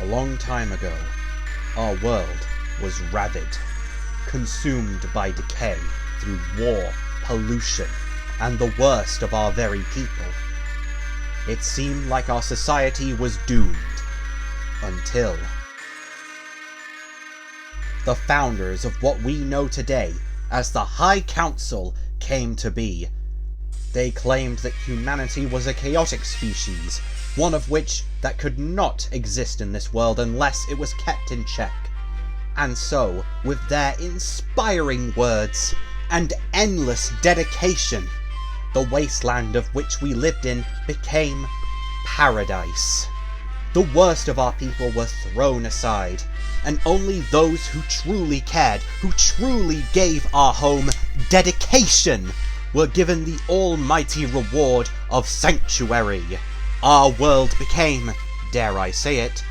long time ago, our world was ravaged, consumed by decay through war, pollution, and the worst of our very people. It seemed like our society was doomed, until the founders of what we know today as the High Council came to be. They claimed that humanity was a chaotic species, one of which that could not exist in this world unless it was kept in check. And so, with their inspiring words and endless dedication, the wasteland of which we lived in became paradise. The worst of our people were thrown aside, and only those who truly cared, who truly gave our home dedication, were given the almighty reward of sanctuary. Our world became, dare I say it,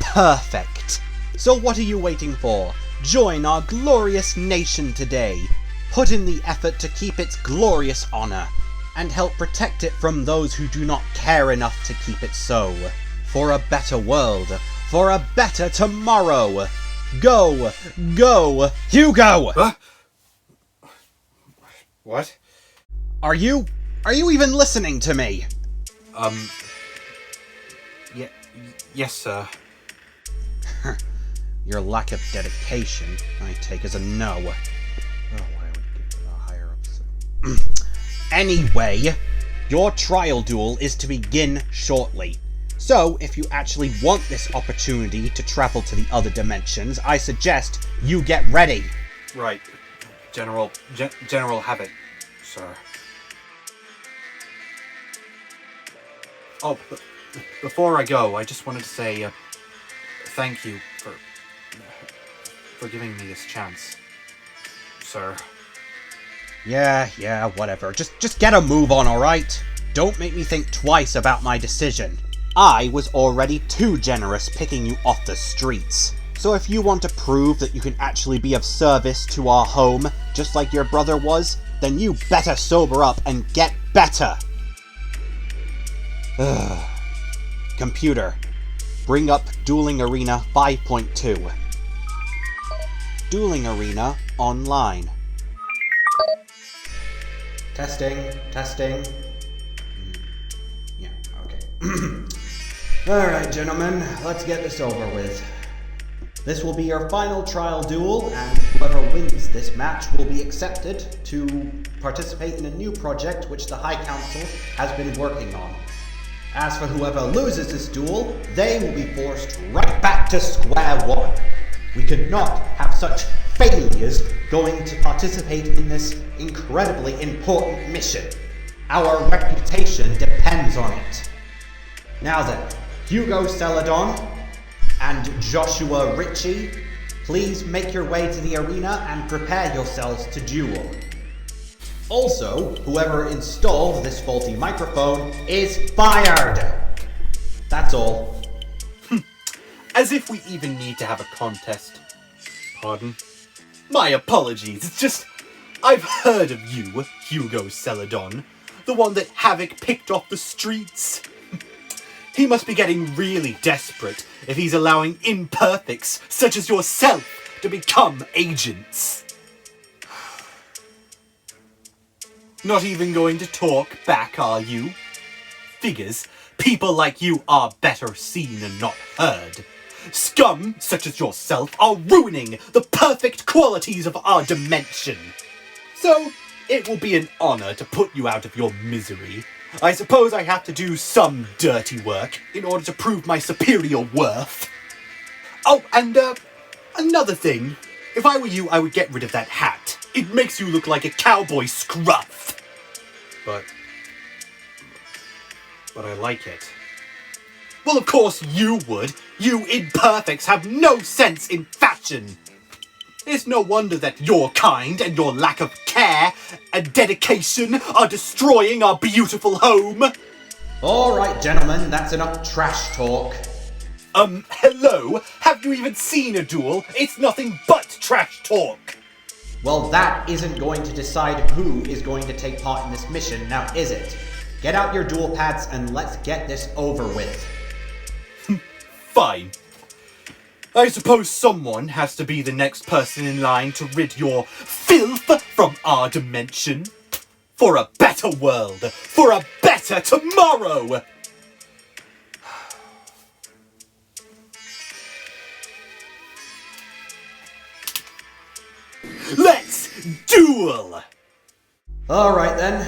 perfect. So what are you waiting for? Join our glorious nation today. Put in the effort to keep its glorious honor, and help protect it from those who do not care enough to keep it so. For a better world, for a better tomorrow. Go, go, Hugo! Huh? What? Are you even listening to me? Yes, sir. Your lack of dedication, I take as a no. Oh, why would you give it a higher up? Anyway, your trial duel is to begin shortly. So, if you actually want this opportunity to travel to the other dimensions, I suggest you get ready. Right. General have it, sir. Oh, before I go, I just wanted to say thank you for giving me this chance, sir. Yeah, whatever. Just get a move on, alright? Don't make me think twice about my decision. I was already too generous picking you off the streets. So if you want to prove that you can actually be of service to our home, just like your brother was, then you better sober up and get better. Computer, bring up Dueling Arena 5.2. Dueling Arena online. Testing. Yeah, okay. Alright, gentlemen, let's get this over with. This will be your final trial duel, and whoever wins this match will be accepted to participate in a new project which the High Council has been working on. As for whoever loses this duel, they will be forced right back to square one. We could not have such failures going to participate in this incredibly important mission. Our reputation depends on it. Now then, Hugo Celadon and Joshua Ritchie, please make your way to the arena and prepare yourselves to duel. Also, whoever installed this faulty microphone is fired! That's all. As if we even need to have a contest. Pardon? My apologies, it's just... I've heard of you, Hugo Celadon. The one that Havoc picked off the streets. He must be getting really desperate if he's allowing imperfects such as yourself to become agents. Not even going to talk back, are you? Figures, people like you are better seen and not heard. Scum, such as yourself, are ruining the perfect qualities of our dimension. So, it will be an honor to put you out of your misery. I suppose I have to do some dirty work in order to prove my superior worth. Oh, and, another thing. If I were you, I would get rid of that hat. It makes you look like a cowboy scruff. But I like it. Well, of course you would. You imperfects have no sense in fashion. It's no wonder that your kind and your lack of care and dedication are destroying our beautiful home. Alright, gentlemen, that's enough trash talk. Hello? Have you even seen a duel? It's nothing but trash talk. Well, that isn't going to decide who is going to take part in this mission, now is it? Get out your duel pads and let's get this over with. Fine. I suppose someone has to be the next person in line to rid your filth from our dimension. For a better world, for a better tomorrow! Let's duel! Alright then,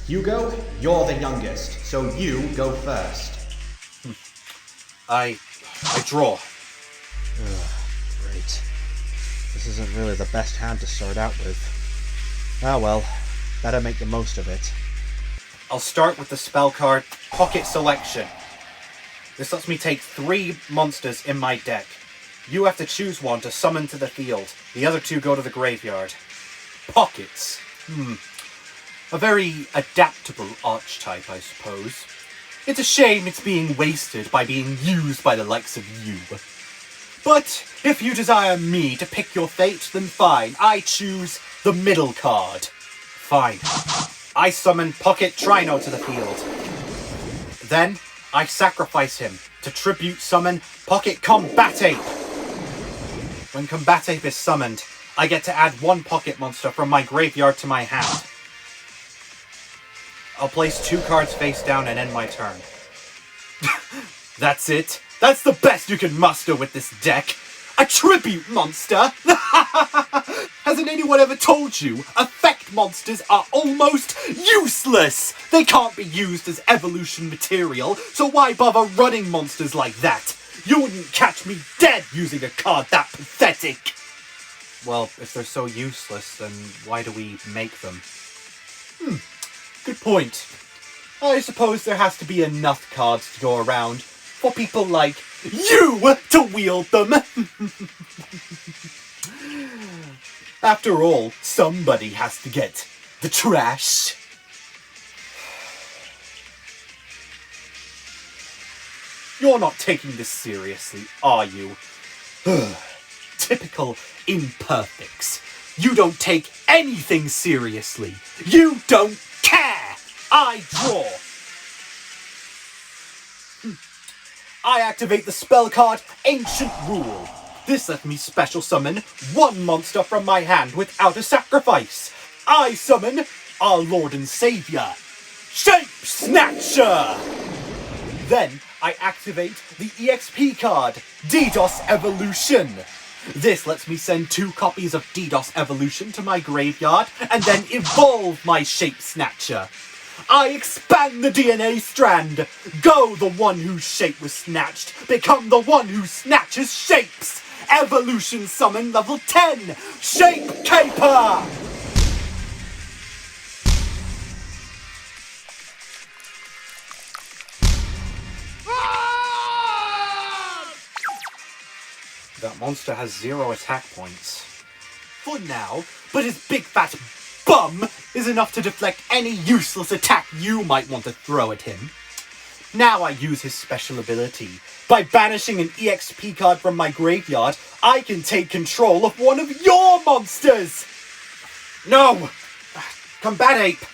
Hugo, you're the youngest, so you go first. I draw. Great. This isn't really the best hand to start out with. Ah well, better make the most of it. I'll start with the spell card Pocket Selection. This lets me take 3 monsters in my deck. You have to choose one to summon to the field. The other 2 go to the graveyard. Pockets. A very adaptable archetype, I suppose. It's a shame it's being wasted by being used by the likes of you. But if you desire me to pick your fate, then fine. I choose the middle card. Fine. I summon Pocket Trino to the field. Then I sacrifice him to tribute summon Pocket Combat Ape. When Combat Ape is summoned, I get to add 1 pocket monster from my graveyard to my hand. I'll place 2 cards face down and end my turn. That's it. That's the best you can muster with this deck. A tribute monster? Hasn't anyone ever told you effect monsters are almost useless? They can't be used as evolution material, so why bother running monsters like that? You wouldn't catch me dead using a card that pathetic. Well, if they're so useless, then why do we make them? Good point. I suppose there has to be enough cards to go around for people like you to wield them. After all, somebody has to get the trash. You're not taking this seriously, are you? Typical imperfects. You don't take anything seriously. You don't care. I draw. I activate the spell card Ancient Rule. This lets me special summon 1 monster from my hand without a sacrifice. I summon our Lord and Savior, Shape Snatcher. Then I activate the EXP card, DDoS Evolution. This lets me send 2 copies of DDoS Evolution to my graveyard and then evolve my Shape Snatcher. I expand the DNA strand. Go the one whose shape was snatched. Become the one who snatches shapes. Evolution summon level 10. Shape Caper. That monster has 0 attack points. For now, but his big fat bum is enough to deflect any useless attack you might want to throw at him. Now I use his special ability. By banishing an EXP card from my graveyard, I can take control of one of your monsters! No! Combat Ape!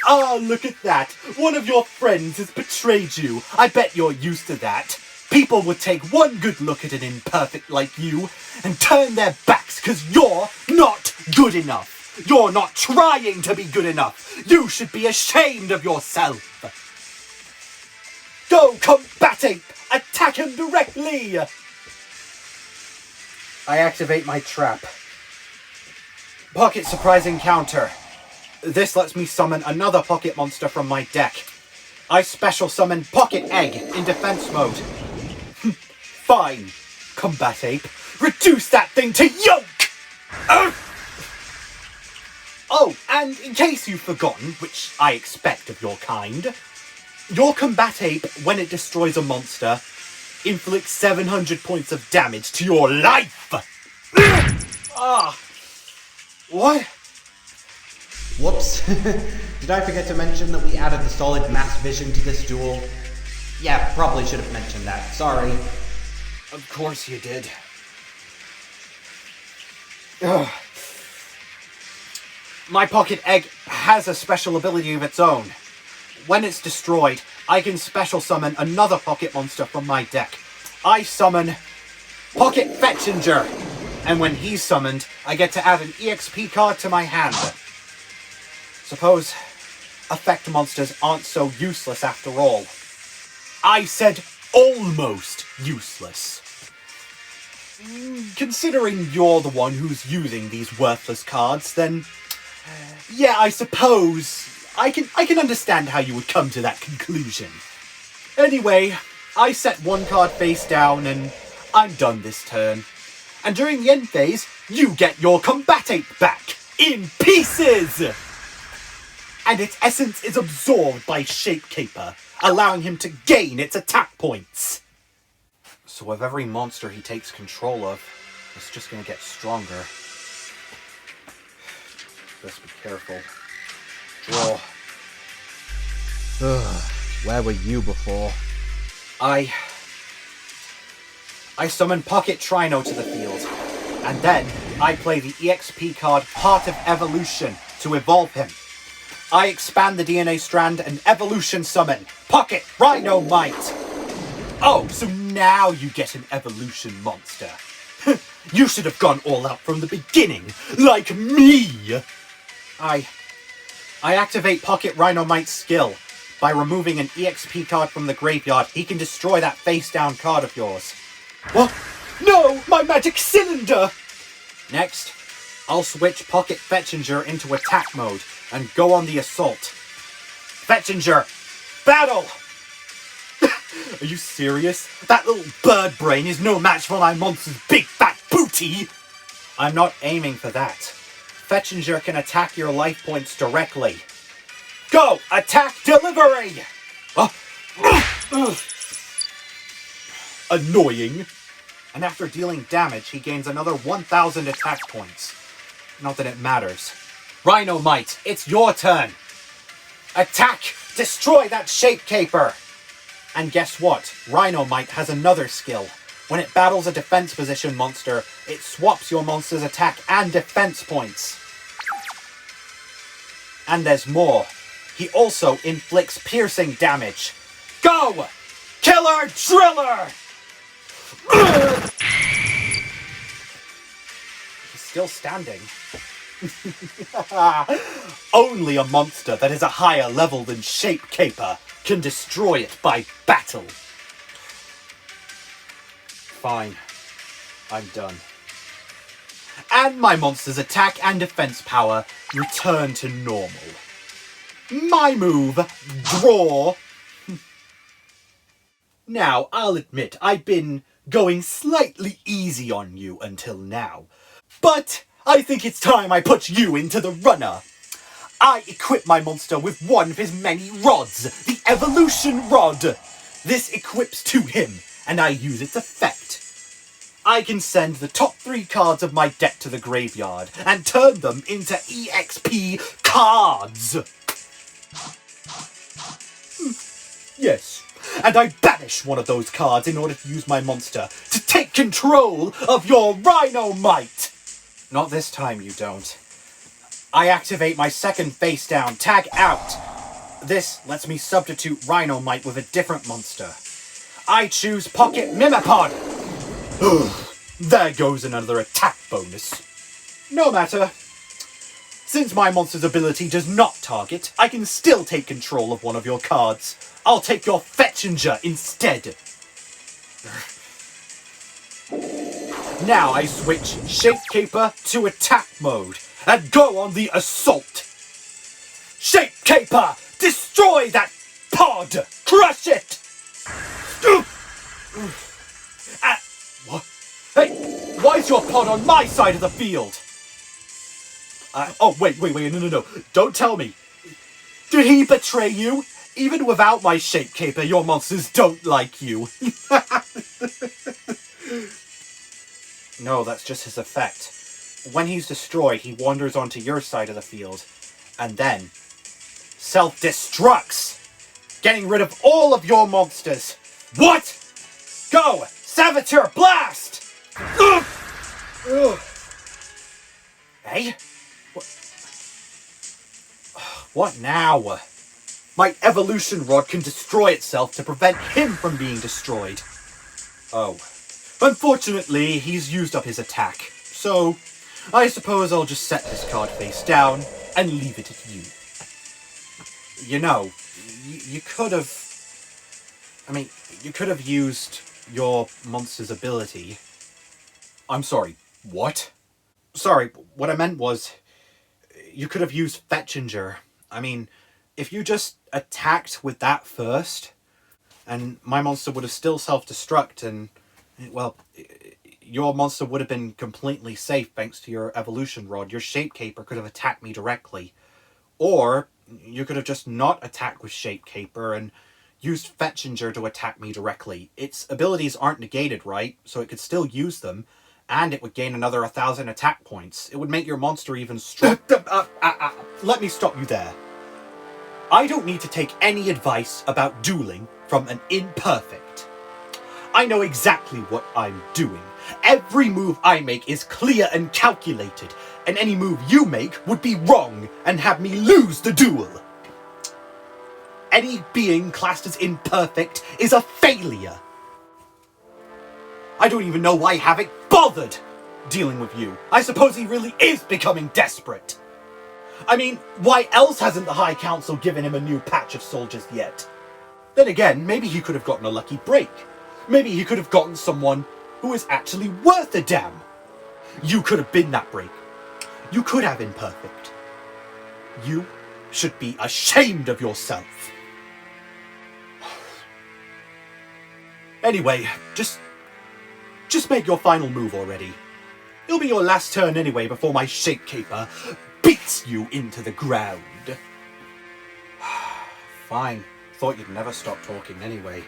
Ah, look at that! One of your friends has betrayed you. I bet you're used to that. People would take one good look at an imperfect like you and turn their backs because you're not good enough. You're not trying to be good enough. You should be ashamed of yourself. Go, Combat Ape! Attack him directly! I activate my trap. Pocket Surprise Encounter. This lets me summon another pocket monster from my deck. I special summon Pocket Egg in defense mode. Fine, Combat Ape. Reduce that thing to yolk! Oh, and in case you've forgotten, which I expect of your kind, your Combat Ape, when it destroys a monster, inflicts 700 points of damage to your life! What? Whoops. Did I forget to mention that we added the solid mass vision to this duel? Yeah, probably should have mentioned that. Sorry. Of course you did. My Pocket Egg has a special ability of its own. When it's destroyed, I can special summon another pocket monster from my deck. I summon... Pocket Fetchinger! And when he's summoned, I get to add an EXP card to my hand. Suppose effect monsters aren't so useless after all. I said almost useless. Considering you're the one who's using these worthless cards, then yeah, I suppose I can understand how you would come to that conclusion. Anyway, I set one card face down and I'm done this turn. And during the end phase, you get your Combatate back in pieces! And its essence is absorbed by Shapecaper, allowing him to gain its attack points. So with every monster he takes control of, it's just gonna get stronger. Best be careful. Draw. Where were you before? I summon Pocket Trino to the field, and then I play the EXP card Heart of Evolution to evolve him. I expand the DNA strand and evolution summon Pocket Rhino Might. Oh, so now you get an evolution monster. You should have gone all out from the beginning, like me. I activate Pocket Rhino Might's skill. By removing an EXP card from the graveyard, he can destroy that face-down card of yours. What? No! My magic cylinder! Next, I'll switch Pocket Fetchinger into attack mode and go on the assault. Fetchinger, battle! Are you serious? That little bird brain is no match for my monster's big fat booty! I'm not aiming for that. Fetchinger can attack your life points directly. Go! Attack delivery! Annoying. And after dealing damage, he gains another 1,000 attack points. Not that it matters. Rhino Might, it's your turn! Attack! Destroy that Shapecaper! And guess what? Rhino Might has another skill. When it battles a defense position monster, it swaps your monster's attack and defense points. And there's more. He also inflicts piercing damage. Go! Killer Driller! He's still standing. Only a monster that is a higher level than Shapecaper can destroy it by battle. Fine. I'm done. And my monster's attack and defense power return to normal. My move, draw. Now, I'll admit, I've been going slightly easy on you until now. But I think it's time I put you into the runner. I equip my monster with one of his many rods, the Evolution Rod. This equips to him, and I use its effect. I can send the top 3 cards of my deck to the graveyard and turn them into EXP cards. Yes, and I banish one of those cards in order to use my monster to take control of your Rhino Might. Not this time, you don't. I activate my second face down, tag out. This lets me substitute Rhino Might with a different monster. I choose Pocket Mimipod. There goes another attack bonus. No matter. Since my monster's ability does not target, I can still take control of one of your cards. I'll take your Fetchinger instead. Now I switch Shapecaper to attack mode and go on the assault. Shapecaper, destroy that pod! Crush it! What? Hey, why is your pod on my side of the field? Oh, wait, no. Don't tell me. Did he betray you? Even without my Shapecaper, your monsters don't like you. No, that's just his effect. When he's destroyed, he wanders onto your side of the field, and then self-destructs, getting rid of all of your monsters. What? Go! Saboteur Blast! Hey? What now? My Evolution Rod can destroy itself to prevent him from being destroyed. Oh. Unfortunately, he's used up his attack, so I suppose I'll just set this card face down and leave it at you. You know, you could have... you could have used your monster's ability. I'm sorry, what? Sorry, what I meant was, you could have used Fetchinger. I mean, if you just attacked with that first, and my monster would have still self-destruct, and, well, your monster would have been completely safe thanks to your evolution rod. Your Shape Caper could have attacked me directly. Or you could have just not attacked with Shape Caper and used Fetchinger to attack me directly. Its abilities aren't negated, right? So it could still use them, and it would gain another 1,000 attack points. It would make your monster even stronger. Let me stop you there. I don't need to take any advice about dueling from an imperfect. I know exactly what I'm doing. Every move I make is clear and calculated, and any move you make would be wrong and have me lose the duel. Any being classed as imperfect is a failure. I don't even know why Havoc bothered dealing with you. I suppose he really is becoming desperate. I mean, why else hasn't the High Council given him a new patch of soldiers yet? Then again, maybe he could have gotten a lucky break. Maybe he could have gotten someone who is actually worth a damn. You could have been that break. You could have imperfect. You should be ashamed of yourself. Anyway, just make your final move already. It'll be your last turn anyway before my Shape Caper beats you into the ground. Fine. Thought you'd never stop talking anyway.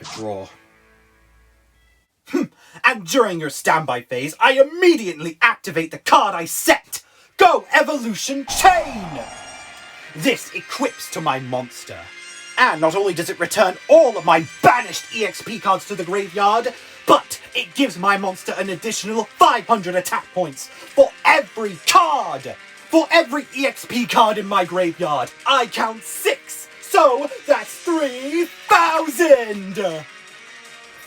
A draw. And during your standby phase, I immediately activate the card I set! Go Evolution Chain! This equips to my monster. And not only does it return all of my banished EXP cards to the graveyard, but it gives my monster an additional 500 attack points for every card! For every EXP card in my graveyard, I count 6! So that's 3,000!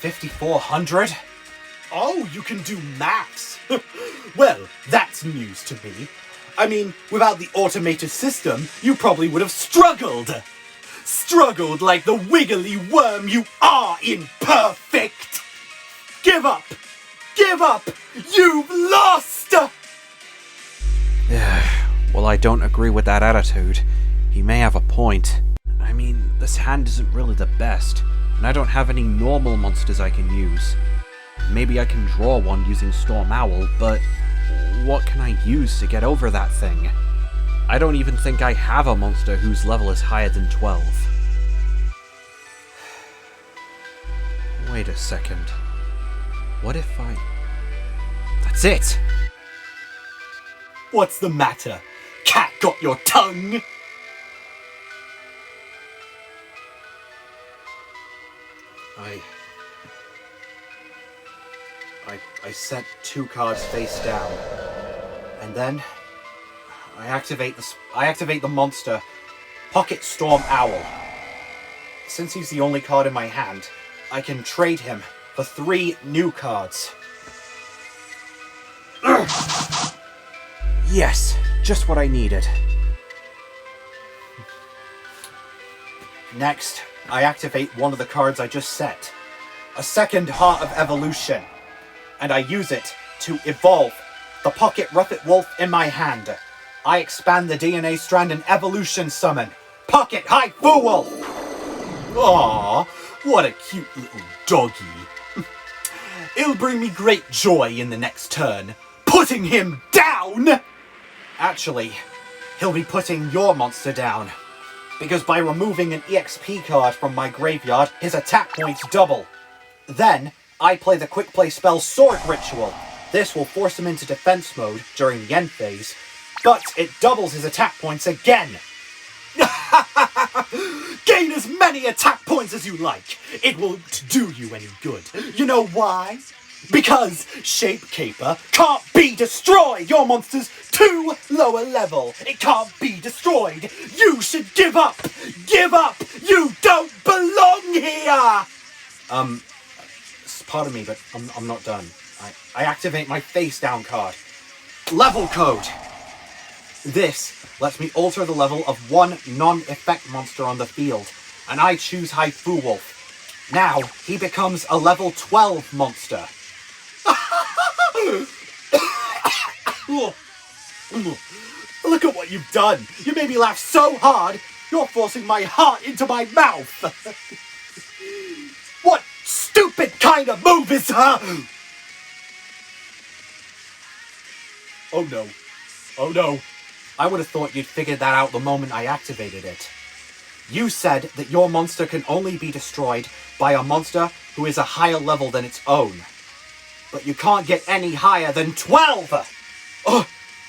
5,400? Oh, you can do maths. Well, that's news to me. I mean, without the automated system, you probably would have struggled. Struggled like the wiggly worm you are, imperfect. Give up. Give up. You've lost. Well, I don't agree with that attitude. He may have a point. I mean, this hand isn't really the best, and I don't have any normal monsters I can use. Maybe I can draw one using Storm Owl, but what can I use to get over that thing? I don't even think I have a monster whose level is higher than 12. Wait a second. What if I... That's it! What's the matter? Cat got your tongue? I set 2 cards face down, and then I activate the monster, Pocket Storm Owl. Since he's the only card in my hand, I can trade him for 3 new cards. Yes, just what I needed. Next, I activate one of the cards I just set, a second Heart of Evolution, and I use it to evolve the Pocket Ruffet Wolf in my hand. I expand the DNA strand and evolution summon Pocket Haifu Wolf! Aww, what a cute little doggy. It'll bring me great joy in the next turn, putting him down! Actually, he'll be putting your monster down, because by removing an EXP card from my graveyard, his attack points double. Then, I play the quick play spell Sword Ritual. This will force him into defense mode during the end phase, but it doubles his attack points again. Gain as many attack points as you like. It won't do you any good. You know why? Because Shape Caper can't be destroyed! Your monster's too lower level! It can't be destroyed! You should give up! Give up! You don't belong here! pardon me, but I'm not done. I activate my face down card. Level code! This lets me alter the level of one non-effect monster on the field, and I choose Haifu Wolf. Now, he becomes a level 12 monster. Look at what you've done! You made me laugh so hard, you're forcing my heart into my mouth! What stupid kind of move is that? Oh no. Oh no. I would have thought you'd figured that out the moment I activated it. You said that your monster can only be destroyed by a monster who is a higher level than its own. But you can't get any higher than 12!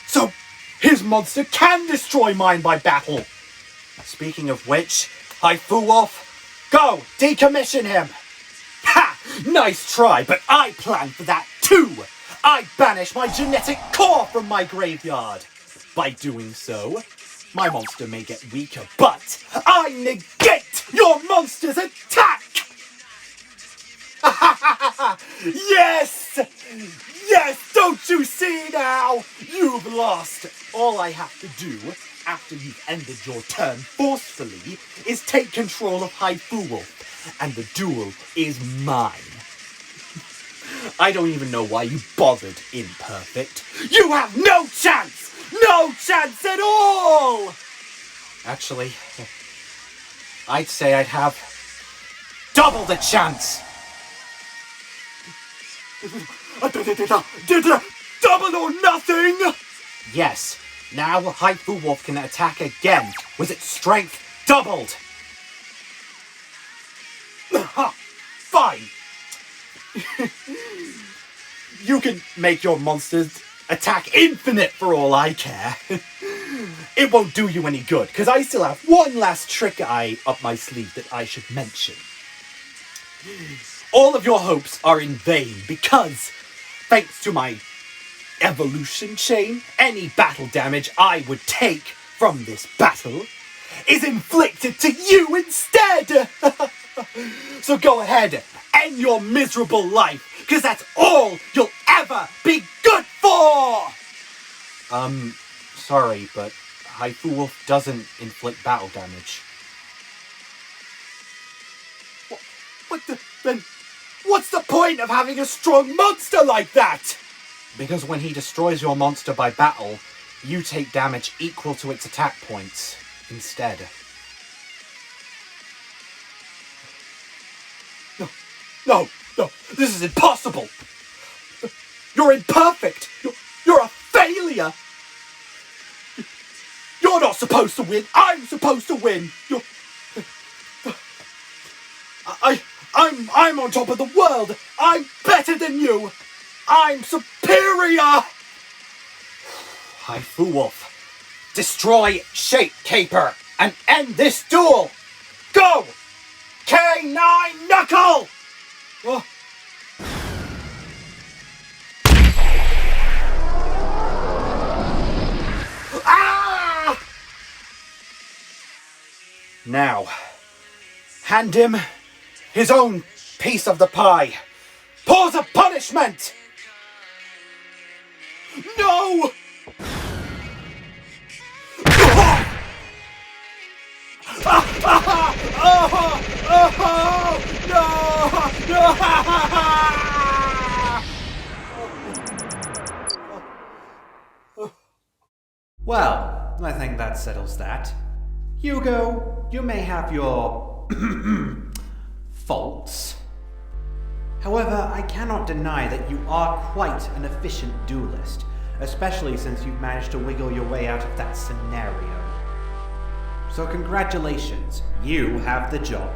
So his monster can destroy mine by battle! Speaking of which, Haifu Wolf, go! Decommission him! Ha! Nice try, but I planned for that too! I banish my genetic core from my graveyard! By doing so, my monster may get weaker, but I negate your monster's attack! Yes! Yes! Don't you see now? You've lost! All I have to do, after you've ended your turn forcefully, is take control of Haifu Wolf, and the duel is mine. I don't even know why you bothered, Imperfect. You have no chance! No chance at all! Actually, I'd say I'd have double the chance! Double or nothing! Yes, now Haifu Wolf can attack again with its strength doubled! Fine! You can make your monsters attack infinite for all I care. It won't do you any good, because I still have one last trick up my sleeve that I should mention. All of your hopes are in vain, because, thanks to my evolution chain, any battle damage I would take from this battle is inflicted to you instead! So go ahead, end your miserable life, because that's all you'll ever be good for! Sorry, but Haifu Wolf doesn't inflict battle damage. Then what's the point of having a strong monster like that? Because when he destroys your monster by battle, you take damage equal to its attack points instead. No, this is impossible! You're imperfect! You're a failure! You're not supposed to win! I'm supposed to win! I'm on top of the world! I'm better than you! I'm superior! Haifu Wolf, destroy Shape Caper and end this duel! Go! K9 Knuckle! Ah! Now, hand him his own piece of the pie. Pause of punishment! No! Well, I think that settles that. Hugo, you may have your faults. However, I cannot deny that you are quite an efficient duelist, especially since you've managed to wiggle your way out of that scenario. So congratulations, you have the job.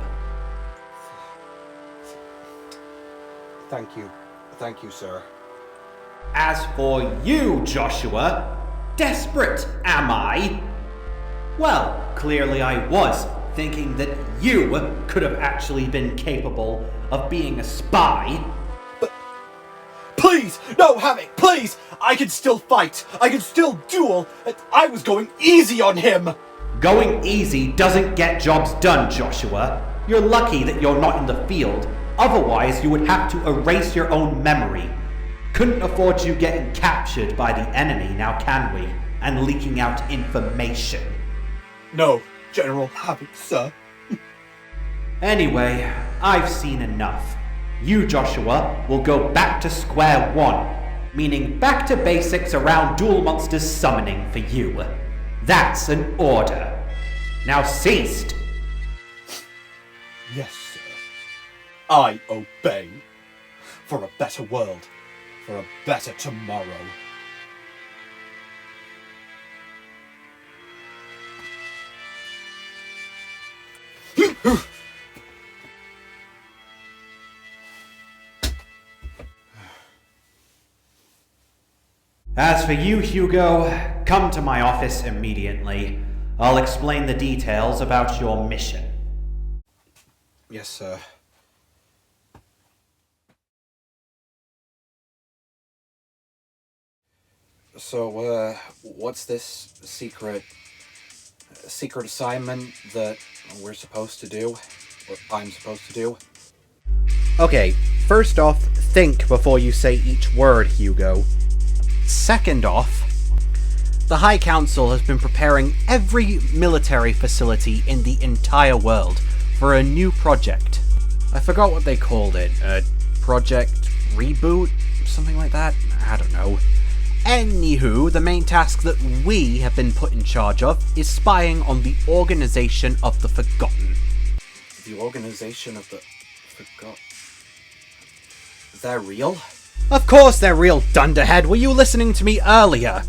Thank you, sir. As for you, Joshua, desperate am I? Well, clearly I was thinking that you could have actually been capable of being a spy. But please, no, Havoc, please! I can still fight. I can still duel. I was going easy on him. Going easy doesn't get jobs done, Joshua. You're lucky that you're not in the field. Otherwise, you would have to erase your own memory. Couldn't afford you getting captured by the enemy, now can we? And leaking out information. No, General Havoc, sir. Anyway, I've seen enough. You, Joshua, will go back to square one, meaning back to basics around Duel Monsters summoning for you. That's an order. Now ceased! Yes, sir. I obey. For a better world. For a better tomorrow. As for you, Hugo, come to my office immediately. I'll explain the details about your mission. Yes, sir. So, what's this secret assignment that we're supposed to do? Or I'm supposed to do? Okay, first off, think before you say each word, Hugo. Second off, the High Council has been preparing every military facility in the entire world for a new project. I forgot what they called it. Project Reboot? Something like that? I don't know. Anywho, the main task that we have been put in charge of is spying on the Organization of the Forgotten. The Organization of the Forgotten? They're real? Of course they're real, dunderhead! Were you listening to me earlier?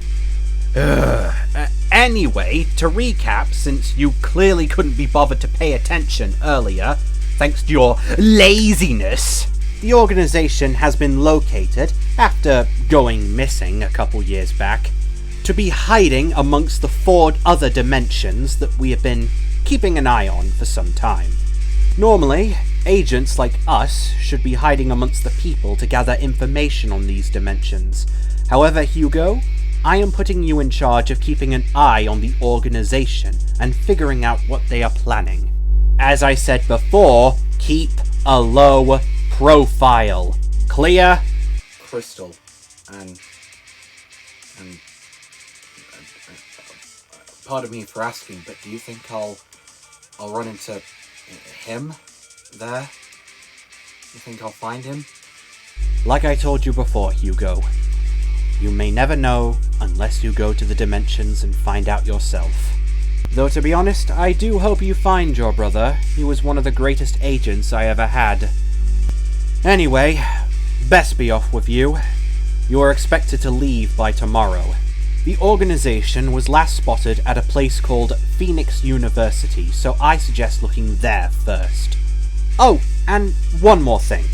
Anyway, to recap, since you clearly couldn't be bothered to pay attention earlier, thanks to your laziness, the organization has been located, after going missing a couple years back, to be hiding amongst the 4 other dimensions that we have been keeping an eye on for some time. Normally, agents like us should be hiding amongst the people to gather information on these dimensions. However, Hugo, I am putting you in charge of keeping an eye on the organization and figuring out what they are planning. As I said before, keep a low profile. Clear? Crystal. And pardon me for asking, but do you think I'll run into him there? You think I'll find him? Like I told you before, Hugo, you may never know unless you go to the dimensions and find out yourself. Though to be honest, I do hope you find your brother. He was one of the greatest agents I ever had. Anyway, best be off with you. You are expected to leave by tomorrow. The organization was last spotted at a place called Phoenix University, so I suggest looking there first. Oh, and one more thing.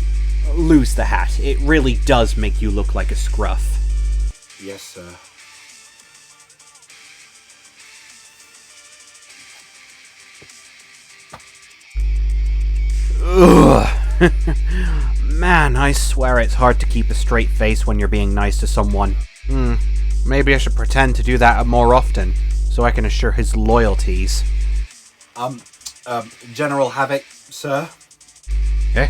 Lose the hat. It really does make you look like a scruff. Yes, sir. Ugh. Man, I swear it's hard to keep a straight face when you're being nice to someone. Maybe I should pretend to do that more often, so I can assure his loyalties. General Havoc, sir? Eh?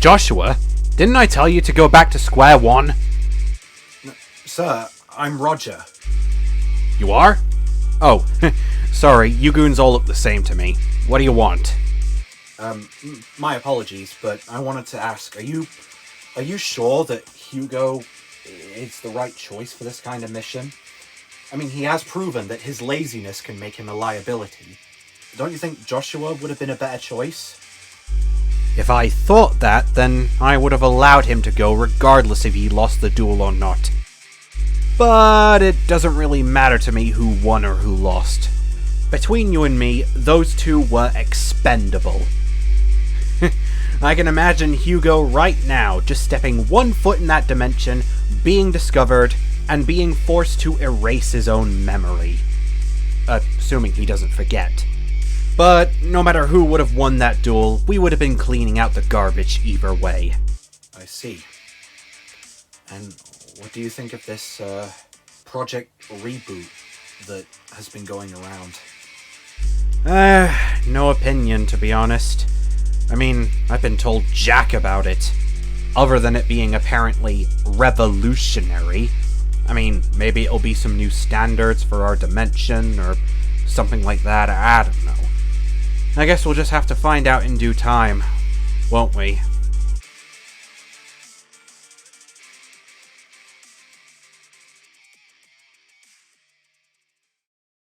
Joshua? Didn't I tell you to go back to square one? Sir, I'm Roger. You are? Oh, sorry, you goons all look the same to me. What do you want? My apologies, but I wanted to ask, are you sure that Hugo is the right choice for this kind of mission? I mean, he has proven that his laziness can make him a liability. Don't you think Joshua would have been a better choice? If I thought that, then I would have allowed him to go regardless if he lost the duel or not. But it doesn't really matter to me who won or who lost. Between you and me, those two were expendable. I can imagine Hugo right now just stepping 1 foot in that dimension, being discovered, and being forced to erase his own memory. Assuming he doesn't forget. But no matter who would have won that duel, we would have been cleaning out the garbage either way. I see. And what do you think of this, Project Reboot that has been going around? No opinion, to be honest. I mean, I've been told jack about it. Other than it being apparently revolutionary. I mean, maybe it'll be some new standards for our dimension, or something like that, I don't know. I guess we'll just have to find out in due time, won't we?